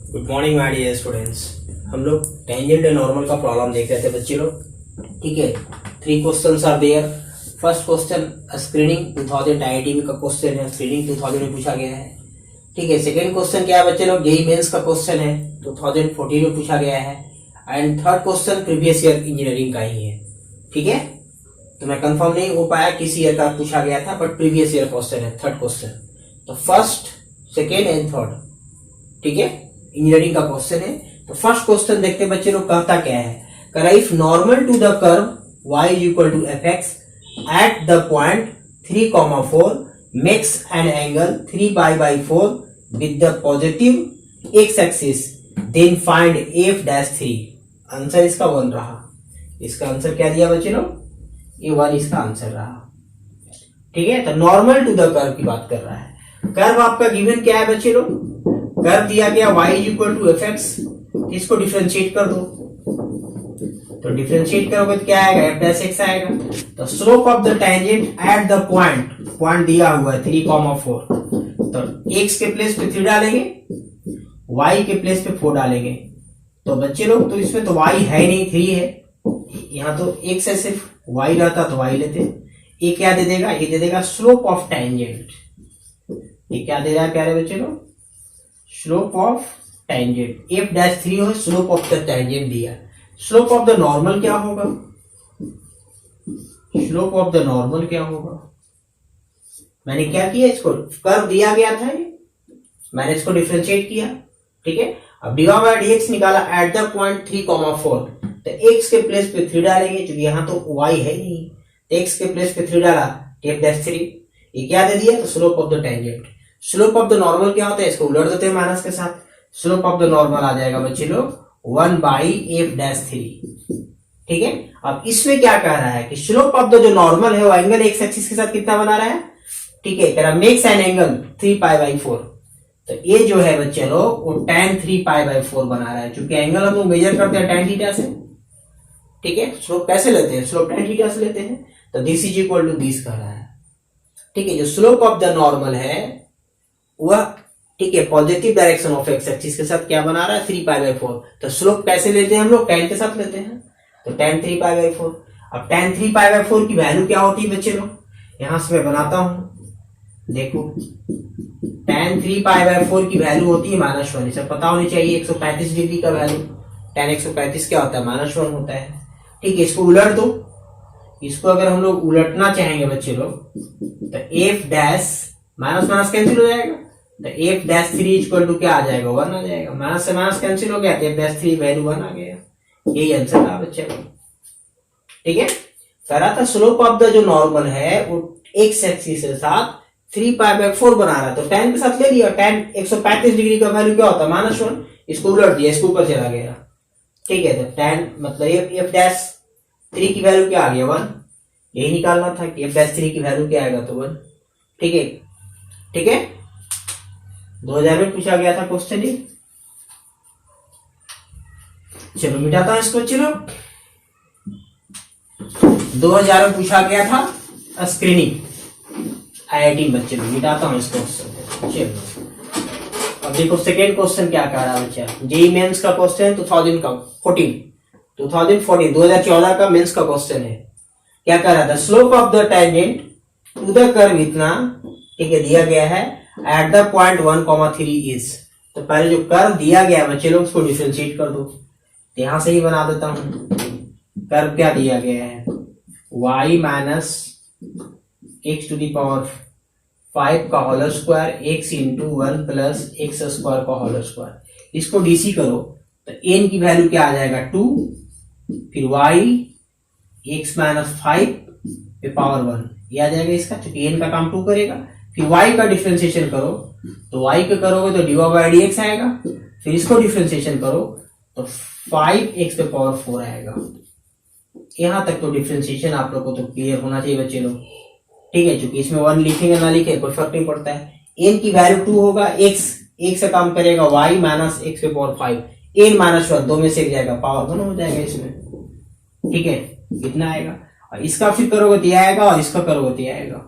Good morning my dear students. हम लोग tangent and normal का प्रॉब्लम देख रहे थे बच्चे लोग। ठीक है, 3 questions are there. First question screening 2000 IIT का क्वेश्चन है, स्क्रीनिंग 2000 में पूछा गया है। ठीक है, सेकंड क्वेश्चन क्या है बच्चे लोग, जेईई मेंस का क्वेश्चन है, 2014 में पूछा गया है। And third question previous year engineering का ही है। ठीक है, तो मैं कंफर्म नहीं हो पाया किस ईयर का पूछा गया था, बट प्रीवियस ईयर क्वेश्चन है थर्ड क्वेश्चन। तो फर्स्ट, सेकेंड एंड थर्ड, ठीक है, इंजीनियरिंग का क्वेश्चन है। तो फर्स्ट क्वेश्चन देखते हैं बच्चे लोग, कहता क्या है, करा if normal to the curve y is equal to F X at the point 3,4 makes an angle 3π/4 with the positive x axis, then find f-3। Answer इसका 1 रहा। इसका आंसर क्या दिया बच्चे लोग, ये 1 इसका आंसर रहा। ठीक है, तो नॉर्मल टू द कर्व की बात कर रहा है। कर्व आपका गिवन क्या है बच्चे लोग, कर्व दिया गया y is equal to F x, इसको डिफरेंशिएट कर दो। तो डिफरेंशिएट करोगे तो क्या आएगा, एफ डैश एक्स आएगा। तो slope of the tangent at the point दिया हुआ है 3,4, तो x के प्लेस पे 3 डालेंगे, y के प्लेस पे 4 डालेंगे। तो बच्चे लोग, तो इसमें तो y है नहीं, 3 है। यहाँ तो x है, सिर्फ y रहता तो y लेते। ये क्या दे देगा, ये दे देगा स्लोप ऑफ टेंजेंट। ये क्या दे रहा है प्यारे बच्चे लोग, स्लोप ऑफ टेंजेंट। f-3 हो, स्लोप ऑफ द टेंजेंट दिया। स्लोप ऑफ द नॉर्मल क्या होगा, स्लोप ऑफ द नॉर्मल क्या होगा, मैंने क्या किया, इसको कर्व दिया गया था, मैंने इसको डिफरेंशिएट किया। ठीक है, अब डिवा बाय dx निकाला एट द पॉइंट 3,4, तो x के प्लेस पे 3 डालेंगे, क्योंकि यहाँ तो y है नहीं, तो x के प्लेस पे 3 डाला, f-3। ये क्या दे दिया, तो slope of the tangent. Slope of the normal क्या होता है, इसको उलट देते हैं माइनस के साथ। स्लोप ऑफ द नॉर्मल आ जाएगा बच्चे लोग 1/f-3। ठीक है, अब इसमें क्या कह रहा है कि स्लोप ऑफ द जो नॉर्मल है वो एंगल एक्स एक्सिस के साथ कितना बना रहा है। ठीक है, कह रहा मेक्स एन एंगल 3π/4। तो ये जो है बच्चे लोग वो tan 3π/4 बना रहा है, क्योंकि एंगल हम लोग मेजर करते हैं tan थीटा से। ठीक है, स्लोप कैसे लेते हैं, स्लोप tan थीटा से लेते हैं। तो this is equal to this कह रहा है। ठीक है, जो स्लोप ऑफ द नॉर्मल है वह, ठीक है, positive direction of x axis के साथ क्या बना रहा है, 3π/4। तो स्लोप कैसे लेते हैं हम लोग, tan के साथ लेते हैं, तो tan 3π/4। अब tan 3π/4 की वैल्यू क्या होती है बच्चे लोग, यहां से मैं बनाता हूं, देखो tan 3π/4 की वैल्यू होती है -1। इसे पता होनी चाहिए 135 डिग्री का वैल्यू, tan 135 क्या होता है, -1 होता है। ठीक है, इसको उलट दो। इसको अगर हम लोग उलटना चाहेंगे बच्चे लोग, तो f dash minus minus cancel हो जाएगा, तो f-3 इक्वल टू क्या आ जाएगा, 1 आ जाएगा। माइनस से माइनस कैंसिल हो गया, तो f-3 वैल्यू 1 आ गया। यही आंसर था बच्चे लोग। ठीक है, कह रहा था स्लोप ऑफ द जो नॉर्मल है वो एक्स एक्सिस के साथ 3π/4 बना रहा है, तो tan के साथ ले लिया। tan 135 डिग्री का वैल्यू क्या होता है, -1। इसको उलट दिया, इसको ऊपर चला गया। ठीक है, तो tan मतलब f-3 की वैल्यू क्या आ गया, 1। यही निकालना था कि f-3 की वैल्यू क्या आएगा, तो 1। ठीक है, ठीक है, 2000 में पूछा गया था क्वेश्चन ये। चलो मिटाता हूं इसको। चलो 2000 में पूछा गया था स्क्रीनिंग आईआईटी बच्चे में, मिटाता हूं इसको। चलो अब देखो सेकेंड क्वेश्चन क्या कह रहा है बच्चा, जेईई मेंस का क्वेश्चन है 2014 का मेंस का क्वेश्चन है। क्या कह रहा था, slope of the tangent to the curve इतना, ठीक है, दिया गया है एट द पॉइंट 1,3 इज। तो पहले जो कर्व दिया गया है बच्चे लोग उसको डिफरेंशिएट कर दो। तो यहां से ही बना देता हूं। कर्व क्या दिया गया है, y माइनस x⁵ का whole square x into 1 plus x² का होल स्क्वायर। इसको डीसी करो तो n की वैल्यू क्या आ जाएगा, 2, फिर y x माइनस 5 पे पावर 1, ये आ जाएगा इसका, क्योंकि n का काम 2 करेगा। फिर y का डिफरेंशिएशन करो, तो y का करोगे तो डिवा बाय dx आएगा। फिर इसको डिफरेंशिएशन करो तो 5x पे पावर 4 आएगा। यहां तक तो डिफरेंशिएशन आप लोग को तो क्लियर होना चाहिए बच्चे लोग। ठीक है, क्योंकि इसमें 1 लिखेंगे ना लिखे कोई फर्क नहीं पड़ता है। n की वैल्यू 2 होगा, x से काम करेगा, y माइनस x पे पावर 5, n माइनस 1 दो में से एक जाएगा, पावर 1 हो जाएगा इसमें। ठीक है, इतना आएगा। और इसका फिर करोगे तो ये आएगा, और इसका करोगे तो ये आएगा।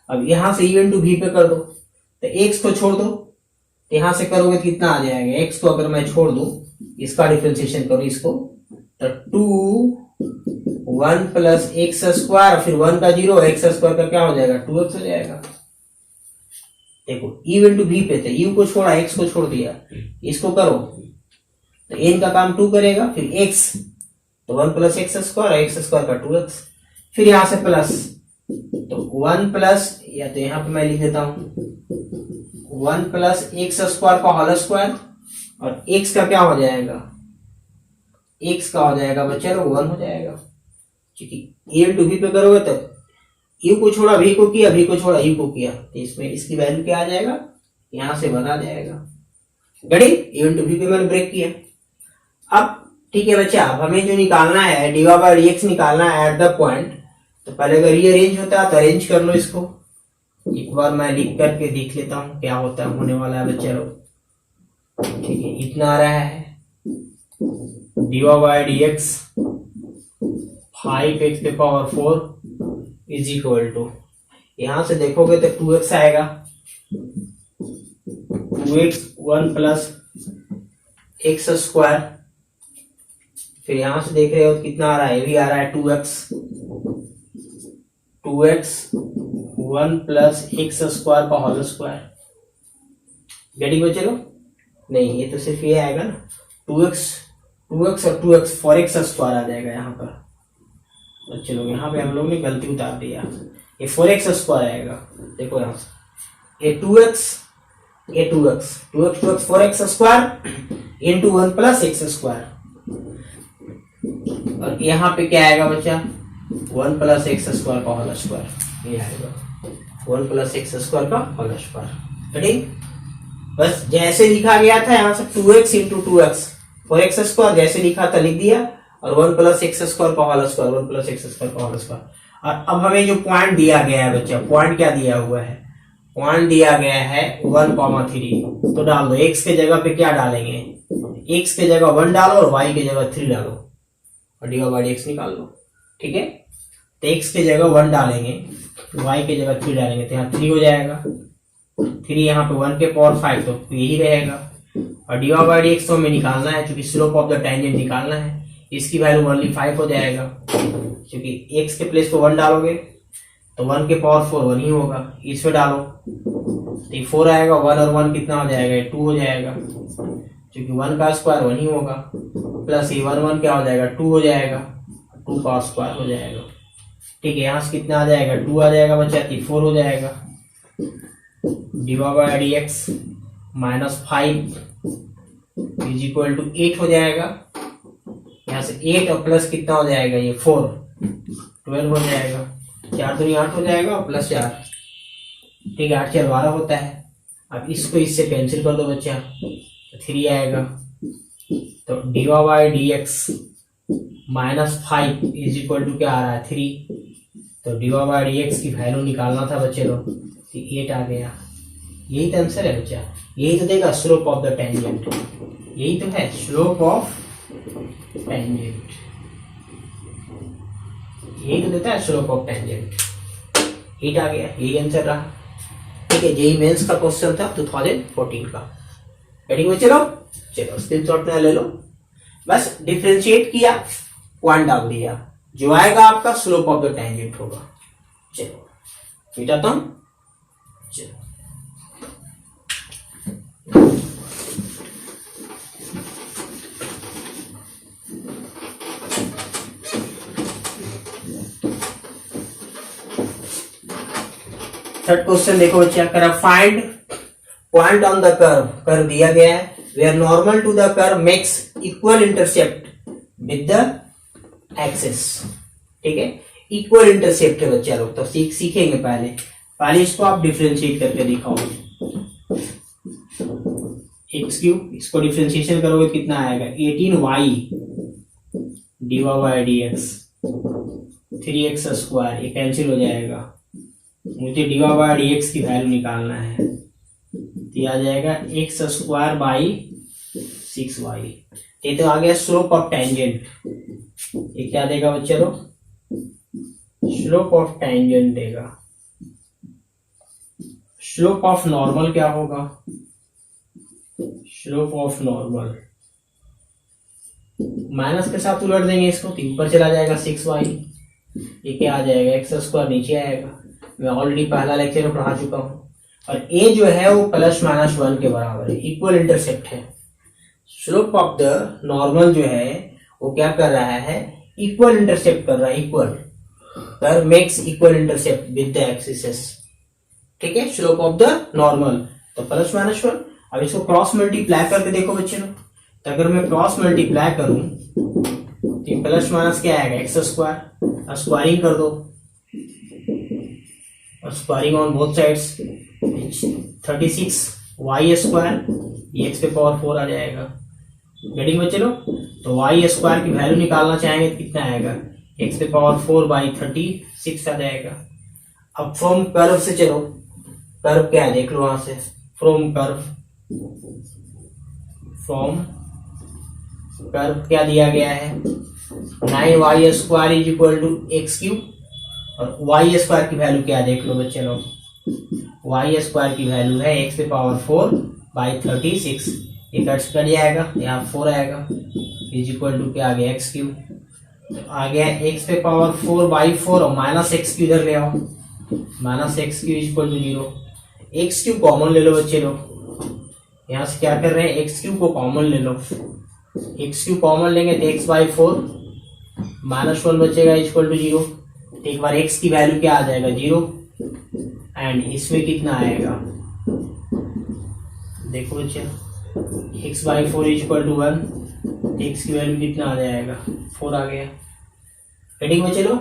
अब यहां से इवन टू भी पे कर दो, तो x को छोड़ दो, तो यहाँ से करोगे तो कितना आ जाएगा, एक्स को अगर मैं छोड़ दूं, इसका डिफ्रेंसिएशन करो इसको, तो 2 1 प्लस एक्स स्क्वायर, फिर 1 का 0, एक्स स्क्वायर का क्या हो जाएगा 2x हो जाएगा। देखो u इंटू v पे थे, u को छोड़ा x को छोड़ दिया, इसको करो तो n का काम 2 करेगा, फिर x तो 1 plus x square, x square का 2x, फिर यहां से प्लस तो 1 प्लस, या तो यहां पे मैं लिख देता हूं 1 प्लस एक्स स्क्वायर का होल स्क्वायर, और x का क्या हो जाएगा, x का हो जाएगा बच्चा लोग 1 हो जाएगा, क्योंकि a इंटू v पे करोगे तो u को छोड़ा v को किया, v को छोड़ा u को किया, तो इसमें इसकी वैल्यू क्या आ जाएगा, यहां से बना जाएगा। गड़ी a इंटू v पे मैंने ब्रेक किया। अब ठीक है बच्चा, अब हमें जो निकालना है dy बाई dx निकालना है एट द पॉइंट, तो पहले अगर ये अरेंज होता है तो अरेंज कर लो इसको, एक बार मैं लिख करके देख लेता हूं क्या होता है, होने वाला है बच्चा लोग। ठीक है, इतना आ रहा है dy बाई dx 5x के पावर 4 इज इक्वल टू, यहां से देखोगे तो 2x आएगा, 2x 1 प्लस एक्स स्क्वायर, फिर यहां से देख रहे हो कितना आ रहा है, ये भी आ रहा है 2x 1 प्लस एक्स स्क्वायर का होल स्क्वायर। गेटिंग बच्चे लोग? नहीं, ये तो सिर्फ ये आएगा ना, 2x और 2x 4x स्क्वायर आ जाएगा यहाँ पर। तो चलो यहाँ पे हम लोग ने गलती उतार दिया, ये 4x स्क्वायर आएगा। देखो यहाँ से ये 2x 4x square into 1 plus x square, और यहाँ पे क्या आएगा बच्चा 1 प्लस एक्स स्क्वायर का होल स्क्वायर, ये आएगा 1 प्लस एक्स स्क्वायर का होल स्क्वायर। ठीक, बस जैसे लिखा गया था यहाँ से 2x into 2x 4x square जैसे लिखा था लिख दिया, और 1 प्लस एक्स स्क्वायर का whole square, 1 plus x square का होल स्क्वायर। और अब हमें जो पॉइंट दिया गया है बच्चा, पॉइंट क्या दिया हुआ है, पॉइंट दिया गया है 1,3, तो डाल दो। x के जगह पे क्या डालेंगे, x के जगह 1 डालो और y के जगह 3 डालो, और dy बाई dx निकाल लो। ठीक है, तो x के जगह 1 डालेंगे, y के जगह 3 डालेंगे, तो यहाँ 3 हो जाएगा, 3 यहाँ पे 1 के पावर 5 तो यही रहेगा, और dy बाई dx तो हमें निकालना है, क्योंकि स्लोप ऑफ द टेंजेंट निकालना है, इसकी वैल्यू ओनली 5 हो जाएगा, क्योंकि x के प्लेस पे 1 डालोगे तो 1 के पावर 4 1 ही होगा, इस पे डालो तो 4 आएगा, 1 और 1 कितना हो जाएगा, 2 हो जाएगा, क्योंकि 1 का स्क्वायर 1 ही होगा, प्लस ये 1 क्या हो जाएगा 2 हो जाएगा, 2 का स्क्वायर हो जाएगा। ठीक है, यहाँ से कितना आ जाएगा 2 आ जाएगा बच्चा, 4 हो जाएगा, dy by dx minus 5 is equal to 8 हो जाएगा, यहाँ से 8 और प्लस कितना हो जाएगा ये 4 12 हो जाएगा, 4 दूनी 8 हो जाएगा और प्लस 4, ठीक है 8 4 12 होता है। अब इसको इससे कैंसिल कर दो बच्चा, 3 आएगा, तो dy by dx minus 5 is equal to क्या आ रहा है 3, तो dy बाई dx की वैल्यू निकालना था बच्चे लोग, तो 8 आ गया। यही तो आंसर है बच्चा, यही तो देगा स्लोप ऑफ द टेंजेंट, यही तो है स्लोप ऑफ टेंजेंट, यही तो देता है स्लोप ऑफ टेंजेंट, 8 आ गया, यही आंसर रहा। ठीक है, जेईई मेंस का क्वेश्चन था 2014 का। रेडी में चलो स्क्रीनशॉट में ले लो, बस डिफरेंशिएट किया, पॉइंट डाल दिया, जो आएगा आपका स्लोप ऑफ द टेंजेंट होगा। चलो मिटाता हूं, चलो थर्ड क्वेश्चन देखो बच्चा, कर find point on the curve, कर दिया गया है where normal to the curve makes equal intercept with the axis. ठीक है, इक्वल इंटरसेप्ट है बच्चा लोग, तो सीखेंगे पहले इसको आप डिफरेंशिएट करके दिखाओ। एक्स क्यूब, इसको डिफरेंशिएशन करोगे कितना आएगा 18y dy by dx 3x square, ये कैंसिल हो जाएगा, मुझे dy बाई dx की वैल्यू निकालना है, तो आ जाएगा x स्क्वायर बाई 6y, ये तो आ गया स्लोप ऑफ टेंजेंट। ये क्या देगा बच्चे लोग, स्लोप ऑफ टेंजेंट देगा। स्लोप ऑफ नॉर्मल क्या होगा, स्लोप ऑफ नॉर्मल माइनस के साथ उलट देंगे इसको तो ऊपर चला जाएगा 6y, ये क्या आ जाएगा एक्स स्क्वायर नीचे आएगा। मैं ऑलरेडी पहला लेक्चर में पढ़ा चुका हूँ। और ए जो है वो प्लस माइनस 1 के बराबर है, इक्वल इंटरसेप्ट है। स्लोप ऑफ द नॉर्मल जो है वो क्या कर रहा है, इक्वल इंटरसेप्ट कर रहा है, इक्वल पर makes equal intercept with the axis. ठीक है, स्लोप ऑफ द नॉर्मल तो प्लस माइनस 1। अब इसको क्रॉस मल्टीप्लाई करके देखो बच्चे लोग, तो अगर मैं क्रॉस मल्टीप्लाई करूं तो प्लस माइनस क्या आएगा एक्स स्क्वायर, स्क्वायरिंग कर दो और squaring on both sides 36 y square, ये एक्स पे पावर 4 आ जाएगा। गेटिंग बच्चे लोग, तो वाई स्क्वायर की वैल्यू निकालना चाहेंगे तो कितना आएगा, एक्स पे पावर 4 बाई 36 आ जाएगा। अब फ्रॉम कर्व से चलो, कर्व क्या है देख लो वहां से, फ्रॉम कर्व क्या दिया गया है, 9y square is equal to x cube, और वाई स्क्वायर की वैल्यू क्या देख लो बच्चे लोग, वाई स्क्वायर की वैल्यू है एक्स पे पावर 4 बाई 36, ये कट जाएगा, यहाँ 4 आएगा इज इक्वल टू क्या आ गया एक्स क्यूब, तो आ गया एक्स पे पावर 4 बाई 4 और माइनस एक्स क्यू इधर ले आओ, minus x cube is equal to 0। X cube common ले लो बच्चे लोग, यहाँ से क्या कर रहे हैं एक्स क्यू को कॉमन ले लो, एक्स क्यू कॉमन लेंगे तो एक्स बाई 4 माइनस 1 बचेगा इक्वल टू 0। तो एक बार एक्स की वैल्यू क्या आ जाएगा 0, एंड इसमें कितना आएगा देखो बच्चे, x by 4 equal to 1, x की वैल्यू कितना आ जाएगा 4 आ गया। रेडी बच्चे लो,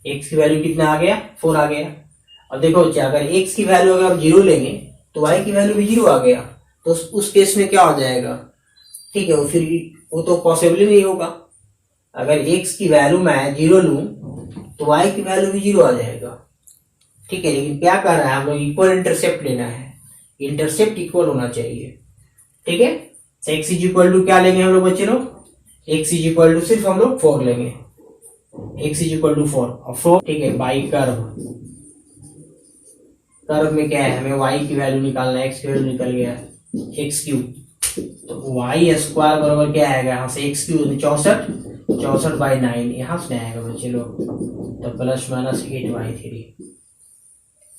एक्स की वैल्यू कितना आ गया 4 आ गया। अब देखो बच्चे, अगर एक्स की वैल्यू अगर आप 0 लेंगे तो वाई की वैल्यू भी 0 आ गया, तो उस केस में क्या हो जाएगा, ठीक है, फिर वो तो पॉसिबल ही नहीं होगा। अगर एक्स की वैल्यू मैं 0 लूं तो वाई की वैल्यू भी 0 आ जाएगा। ठीक है, लेकिन क्या कर रहा है हम लोग, इक्वल इंटरसेप्ट लेना है, इंटरसेप्ट इक्वल होना चाहिए। ठीक है, तो एक्स इज इक्वल टू क्या लेंगे हम लोग बच्चे लोग, एक्स इज इक्वल टू सिर्फ हम लोग 4 लेंगे, एक्स इज इक्वल टू 4 और 4। ठीक है, बाई कर्व में क्या है, हमें वाई की वैल्यू निकालना है, एक्स की वैल्यू निकल गया एक्स क्यूब, तो वाई स्क्वायर बराबर क्या आएगा, यहाँ से एक्स क्यूब 64 बाई 9, यहाँ से आएगा बच्चे लोग, तो प्लस माइनस 8/3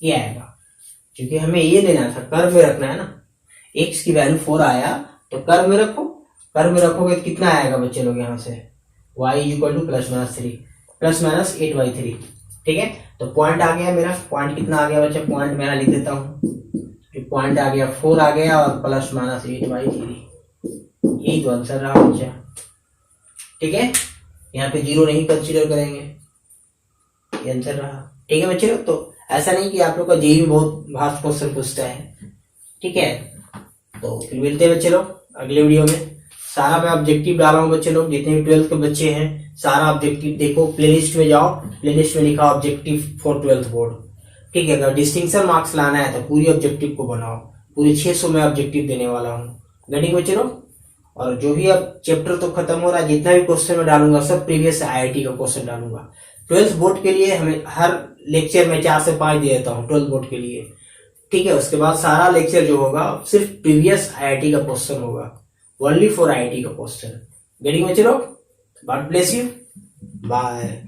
ये आएगा। क्योंकि हमें ये लेना था, कर्व में रखना है ना, एक्स की वैल्यू 4 आया तो कर्व में रखो, कर्व में रखोगे तो कितना आएगा बच्चे लोग, यहाँ से y equal to plus minus 8/3। ठीक है, तो पॉइंट आ गया मेरा, पॉइंट कितना आ गया बच्चे, पॉइंट मेरा लिख देता हूँ, पॉइंट आ गया 4 आ गया और प्लस माइनस 8/3, यही तो आंसर रहा बच्चा। ठीक है, यहाँ पे 0 नहीं कंसीडर करेंगे, ये आंसर रहा। ठीक है बच्चे लोग, तो ऐसा नहीं कि आप लोग का जेईई में बहुत भास्ट क्वेश्चन पूछता है। ठीक है, तो फिर मिलते हैं बच्चे लोग अगले वीडियो में। सारा मैं ऑब्जेक्टिव डाला हूँ बच्चे लोग, जितने भी 12th के बच्चे हैं सारा ऑब्जेक्टिव देखो, प्लेलिस्ट में जाओ, प्लेलिस्ट में लिखा ऑब्जेक्टिव फॉर 12th बोर्ड। ठीक है, अगर डिस्टिंक्शन मार्क्स लाना है तो पूरी ऑब्जेक्टिव को बनाओ, पूरे 600 में ऑब्जेक्टिव देने वाला हूँ। गेटिंग बच्चे लोग, और जो भी अब चैप्टर तो खत्म हो रहा है, जितना भी क्वेश्चन मैं डालूंगा सब प्रीवियस आईआईटी का क्वेश्चन डालूंगा। 12th बोर्ड के लिए हमें हर लेक्चर में 4 से 5 दे देता हूँ 12th बोर्ड के लिए। ठीक है, उसके बाद सारा लेक्चर जो होगा सिर्फ प्रीवियस आईआईटी का क्वेश्चन होगा, ओनली फॉर आईआईटी का क्वेश्चन। गेटिंग बच्चे लोग, गॉड ब्लेस यू, बाय।